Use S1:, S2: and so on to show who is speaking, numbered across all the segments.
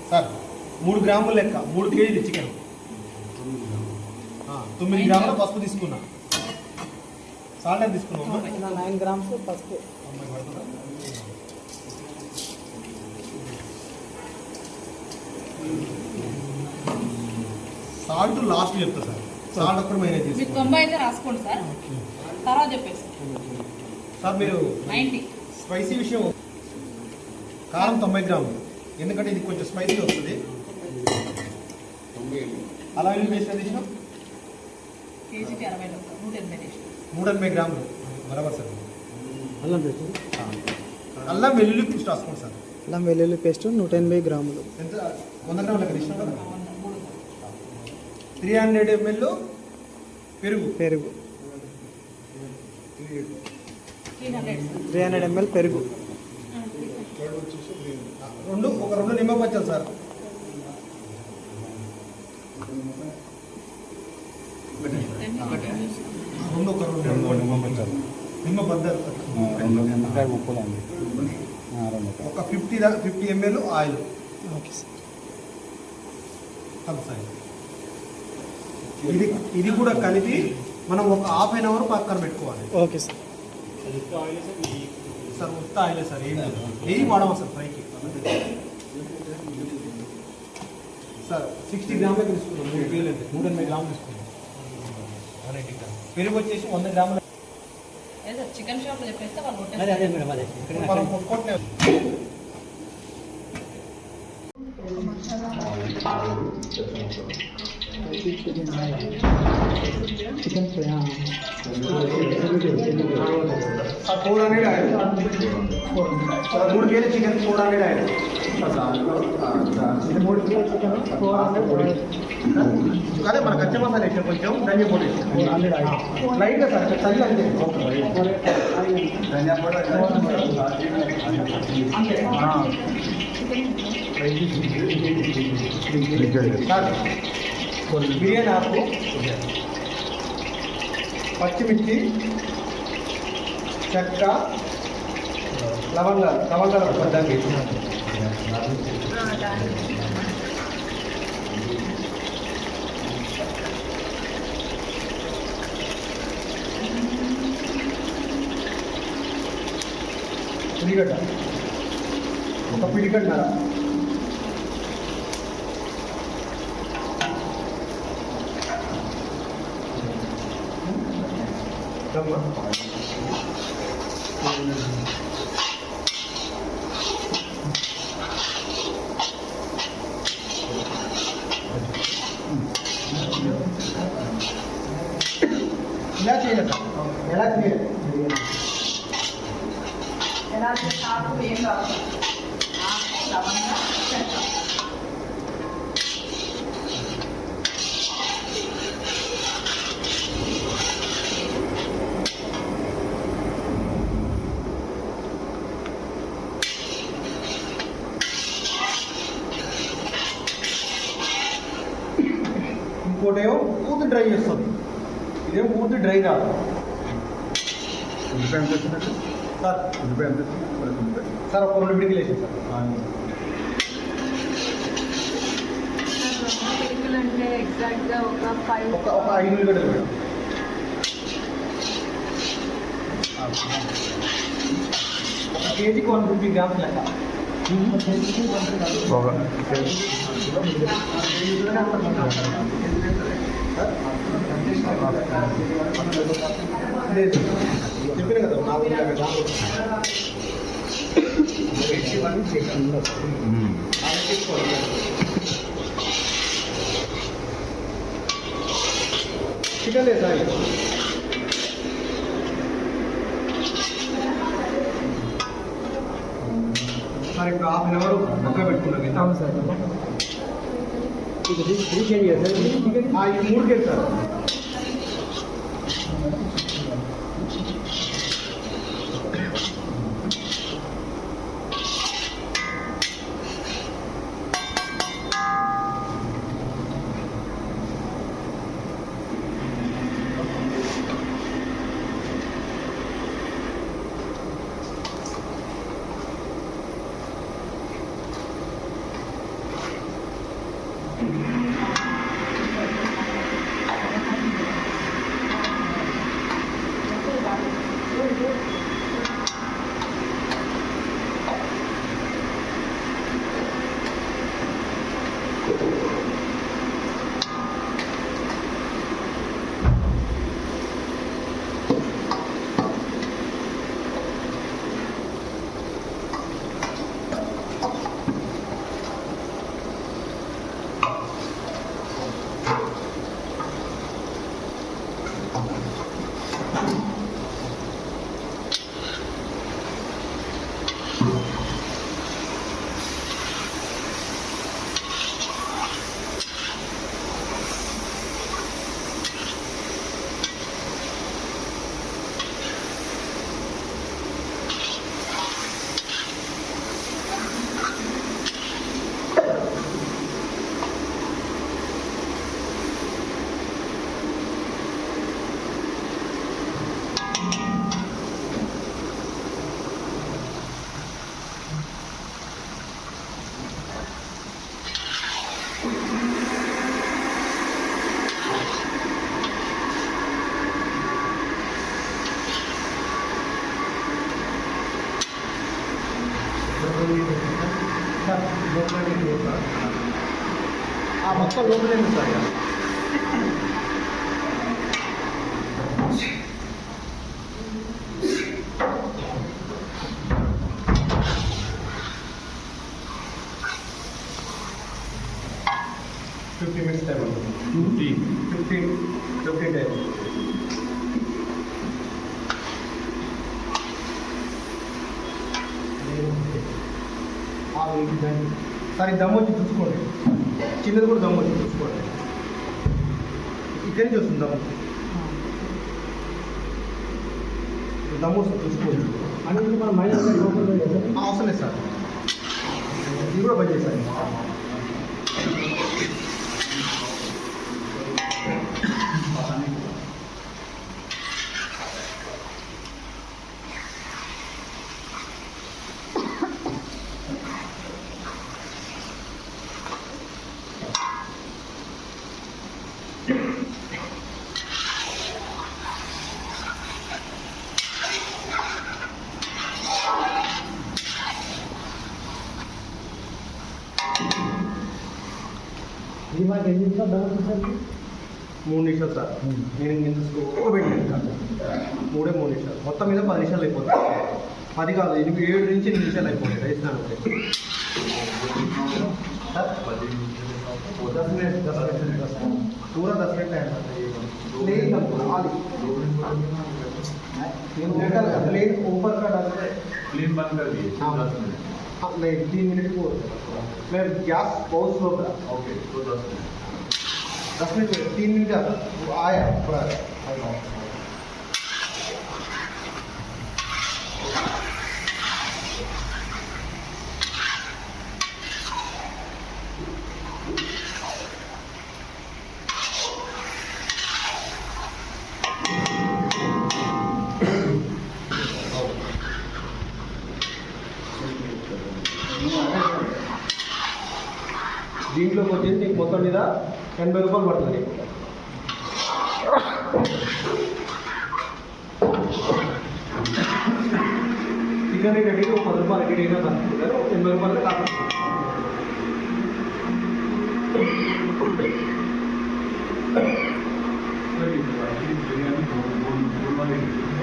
S1: Sir 3 గ్రాముల లెక్క 3 కేజీలు చికెన్ 9 గ్రాముల పసుపు తీసుకున్నా. సాల్ట్ ఎంత తీసుకున్నాం?
S2: 9 గ్రామ్స్ పసుపు.
S1: సాల్ట్ లాస్ట్ చెప్తా సార్. సాల్ట్ ఒక్కటి మైనస్
S3: మీరు 90 అయితే రాసుకోండి సార్, తర్వాత చెప్పేసి
S1: సార్. మీరు
S3: 90
S1: స్పైసీ విషయం, కారం 90 గ్రాములు, ఎందుకంటే ఇది కొంచెం స్పైసీ వస్తుంది. అలా ఎన్ని వేసిన
S3: కేజీకి 60 180
S1: 180 గ్రాములు బరాబర్ సార్. అల్లం వెల్లుల్లి పేస్ట్ రాసుకోండి సార్.
S2: అల్లం వెల్లుల్లి పేస్ట్ 180 గ్రాములు.
S1: ఎంత? 100 గ్రాముల తీసిన 300 ml పెరుగు.
S2: 300 ml పెరుగు.
S1: 2 నిమ్మపచ్చలు సార్. ఒక 50 ml ఆయిల్.
S2: Okay sir.
S1: ఇది కూడా కలిపి మనం ఒక ½ an hour పక్కన పెట్టుకోవాలి.
S2: Okay sir.
S1: సార్ ఉత్త ఆయిలే సార్, ఏం వాడము సార్ ఫ్రైకి. సార్ 60 గ్రాములు తీసుకున్నాం, 3 కేజీలు అంటే 180 గ్రాములు తీసుకున్నాం. 180 గ్రాములు పెరుగు వచ్చేసి 100 గ్రాములు.
S3: చికెన్ షాప్లో చెప్పేస్తే వాళ్ళు
S1: మనం కొట్టుకుంటే
S2: chicken fry
S1: 400 oil. 3 KG chicken 400 oil.
S2: 3 kilo chicken 400.
S1: అదే మన కచ్చా మసాలా వేసాం, కొంచెం ధనియా పొడి 400 ఆయిల్ లైట్గా సార్, చల్లి అంతే. ధనియా పొడి బిర్యానీ ఆకు, పచ్చిమిర్చి, చెక్క, లవంగాలు దానికి పిడిగడ్డ, ఒక పిడిగడ్డ, ఇలా చేయాలి. ఎలా చేయాలి?
S3: ఎలా చేస్తాను ఏం కావాలి? లవంగా చెక్క.
S1: ఇంకోటేమో పూర్తి డ్రై చేస్తుంది, ఇదేమో పూర్తి డ్రై కాదు. సార్ సార్ ఒక 2 పిడికిలు వేసాను సార్.
S3: అంటే ఎగ్జాక్ట్గా ఒక
S1: 5 ఉల్లిగడ్డలు మేడం. ఒక కేజీకి 150 గ్రామ్స్ లెక్క. చెప్పిన కదా 450 గ్రాములు. చికెన్ లేదు సార్. సార్ ఇప్పుడు ½ an hour పక్క పెట్టుకున్నాం.
S2: అవును సార్. ఇది 3 కేజీ సార్.
S1: ఇది 3 కేజీ సార్. మొత్తం లోపలే ఉంది సార్ ఇక. ఫిఫ్టీ మినిట్స్ టైం ఉంటుంది. 15 టైం. సరే దమ్ము వచ్చి చూసుకోండి, చిన్నది కూడా దమ్ము వచ్చి చూసుకోండి. ఇక్కడి నుంచి వస్తుంది దమ్ము, దమ్ము వస్తుంది చూసుకోండి.
S2: అంటే మనం మైనస్
S1: అవసరం లేదు సార్, ఇది కూడా బంద్ చేశాను.
S2: ఇది మాకు ఎన్ని నిమిషాలు డౌన్ సార్?
S1: 3 నిమిషాలు సార్. నేను ఇంత స్లో పెట్టాను సార్, 3 నిమిషాలు. మొత్తం మీద 10 నిమిషాలు అయిపోతుంది. 10 కాదు, 7 నుంచి 8 నిమిషాలు అయిపోతుంది రైస్ నాన్ ఒకటి. 10 मिनट पूरा 10 मिनट टाइम लगता है प्लेन प्लेन ऊपर का डालते हैं,
S4: प्लेन बंद कर दिए 10 मिनट.
S1: हाँ नहीं 3 मिनट को मैं गैस बहुत स्लो करा.
S4: ओके तो 10 मिनट
S1: 10 मिनट 3 मिनट आया थोड़ा దీంట్లోకి వచ్చేసి నీకు మొత్తం మీద 80 రూపాయలు పడుతుంది నీకు. చికెన్ రెడీ 10 రూపాయలు రెడీ అయినా కలుపుకుంటారు, 80 రూపాయలు కాకుండా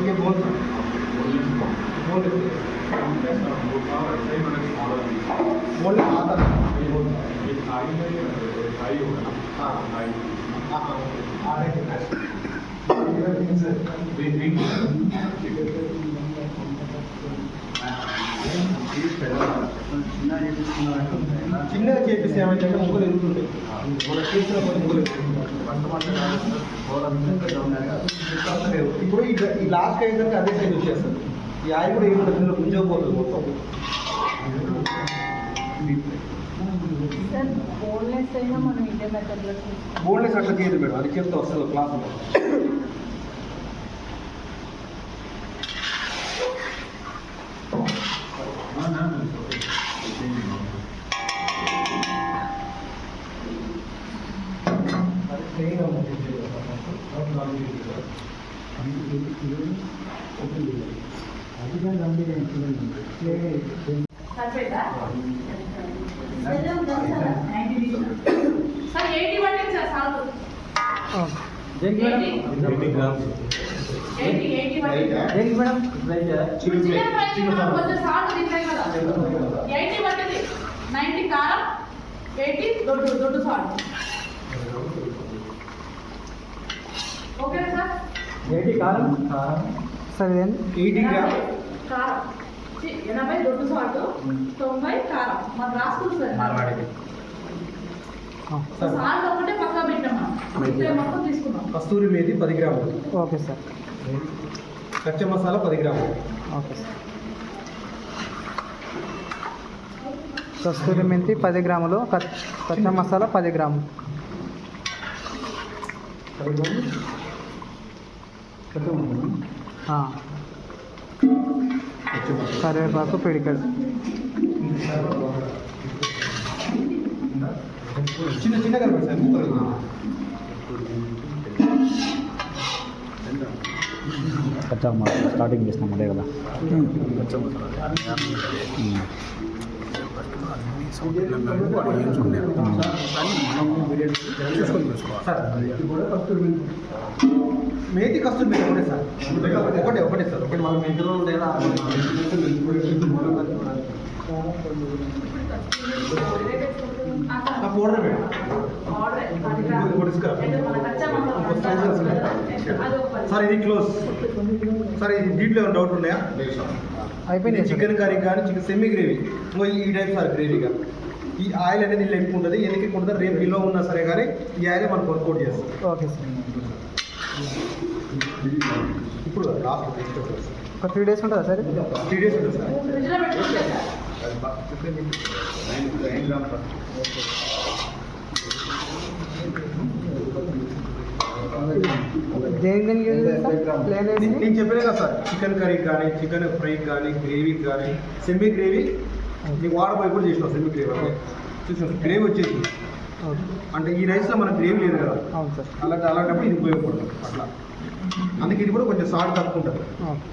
S1: ये बहुत बोलने आता है చిన్నగా చేపిస్తే ఏమైందంటే ముగ్గులు ఎదుగుతుంటాయి. మన చేసిన ముగ్గులు ఇప్పుడు ఈ లాస్ట్ అయ్యేసరికి అదే సైజ్ వచ్చేస్తుంది. ఈ ఆయిల్ కూడా ఏమి ఇందులో గుంజకపోతుంది మొత్తం.
S3: బోన్లెస్ అయినా మనం ఇదే మెథడ్లో
S1: బోన్లెస్ అట్లా చేయదు మేడం, అది చెప్తే వస్తుంది క్లాస్.
S3: సరిపోయిందా? సార్ 80 పట్టింది సార్ సాల్ట్. 80
S2: మేడం
S3: చికెన్ ఫ్రైకి మనం కొంచెం సాల్ట్ తింటాం కదా. 80 పట్టింది. 90 కారం, 80 దొడ్డు సాల్ట్. ఓకేనా సార్?
S2: ఏంటి కారం సరే
S1: 80 గ్రామ్
S3: కారం 80 దొడ్డు సాల్ట్, 90 కారం. మనం రాసుకుంటాం సార్.
S1: మార్వాడికి
S3: సాల్ట్ ఒకటే పక్కా పెట్టాం మనం. మొత్తం తీసుకున్నాం.
S1: కస్తూరి మేతి 10 గ్రాములు,
S2: ఓకే సార్
S1: కచ్చ మసాలా 10 గ్రాములు,
S2: ఓకే సార్. కస్తూరి మెంతి 10 గ్రాములు, కచ్చా మసాలా 10 గ్రాములు, కరివేపాకు పిడికడు.
S1: చిన్న చిన్న కలపండి సార్ ముక్కలు.
S5: కచ్చా మసాలా స్టార్టింగ్ చేసినాం అదే కదా.
S1: సార్ మేతి కస్తూరి మేతి ఒకటే సార్, ఒకటే సార్. ఒకటి మన మెంతులో లేదా పౌడర్ మేడం. సార్ ఇది క్లోజ్ సార్. ఇది దీంట్లో ఏమైనా డౌట్ ఉన్నాయా?
S2: అయిపోయింది సార్.
S1: చికెన్ కర్రీ కానీ చికెన్ సెమీ గ్రేవీ ఇంకో ఈ టైప్ సార్ గ్రేవీగా. ఈ ఆయిల్ అనేది దీంట్లో ఎక్కువ ఉంటుంది. ఎందుకు ఎక్కువ ఉంటుంది? రేపు కిలో ఉన్నా సరే కానీ ఈ ఆయిల్ మనకు వర్కౌట్ చేస్తుంది.
S2: Okay sir.
S1: ఇప్పుడు లాస్ట్
S2: ఒక 3 డేస్ ఉంటుందా సార్?
S1: 3 డేస్ ఉంటుంది సార్.
S3: ఫ్రిడ్జ్లో పెట్టుకుంటే సార్.
S2: దేనికి ప్లేన్ వేసి
S1: నేను చెప్పాను కదా సార్, చికెన్ కర్రీ కానీ చికెన్ ఫ్రై కానీ గ్రేవీకి కానీ సెమీ గ్రేవీ నీకు వాడపోయి కూడా చేసినాం. సెమీ గ్రేవీ అంటే చూసిన గ్రేవీ వచ్చేసి
S2: ఓకే.
S1: అంటే ఈ రైస్లో మనకు గ్రేవీ లేదు కదా,
S2: అవును సార్.
S1: అలాంటప్పుడు ఇది ఉపయోగపడుతుంది అట్లా. అందుకే ఇది కూడా కొంచెం సాల్ట్ తక్కువ ఉంటుంది.
S2: ఓకే.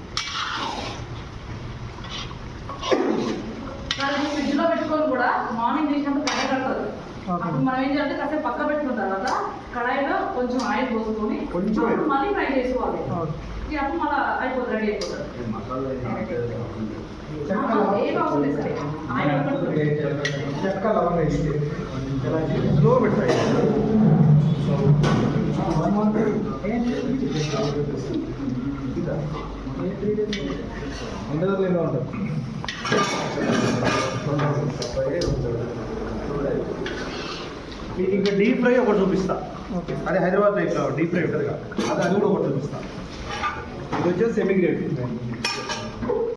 S3: సార్ ఇది ఫ్రిడ్జ్లో పెట్టుకొని కూడా మార్నింగ్ చేసినప్పుడు కడాయి కడుతుంది. అప్పుడు మనం ఏం చేయాలంటే కాసేపు పక్క పెట్టుకున్న తర్వాత కడాయిలో కొంచెం ఆయిల్ పోసుకొని
S1: కొంచెం
S3: అప్పుడు మళ్ళీ ఫ్రై చేసుకోవాలి.
S2: ఓకే.
S3: ఇది అప్పుడు మళ్ళీ అయిపోతుంది, రెడీ అయిపోతుంది. ఏం అవసరం లేదు సార్. ఆయిల్ పడుతుంది.
S1: చెక్క లవంగా ఇస్తే స్లో పెడతాయి. ఇంకా డీప్ ఫ్రై ఒకటి చూపిస్తా.
S2: ఓకే.
S1: అదే హైదరాబాద్ టైప్లో డీప్ ఫ్రై ఉంటుంది కదా, అది కూడా ఒకటి చూపిస్తా. ఇది వచ్చేసి సెమీ గ్రేవీ.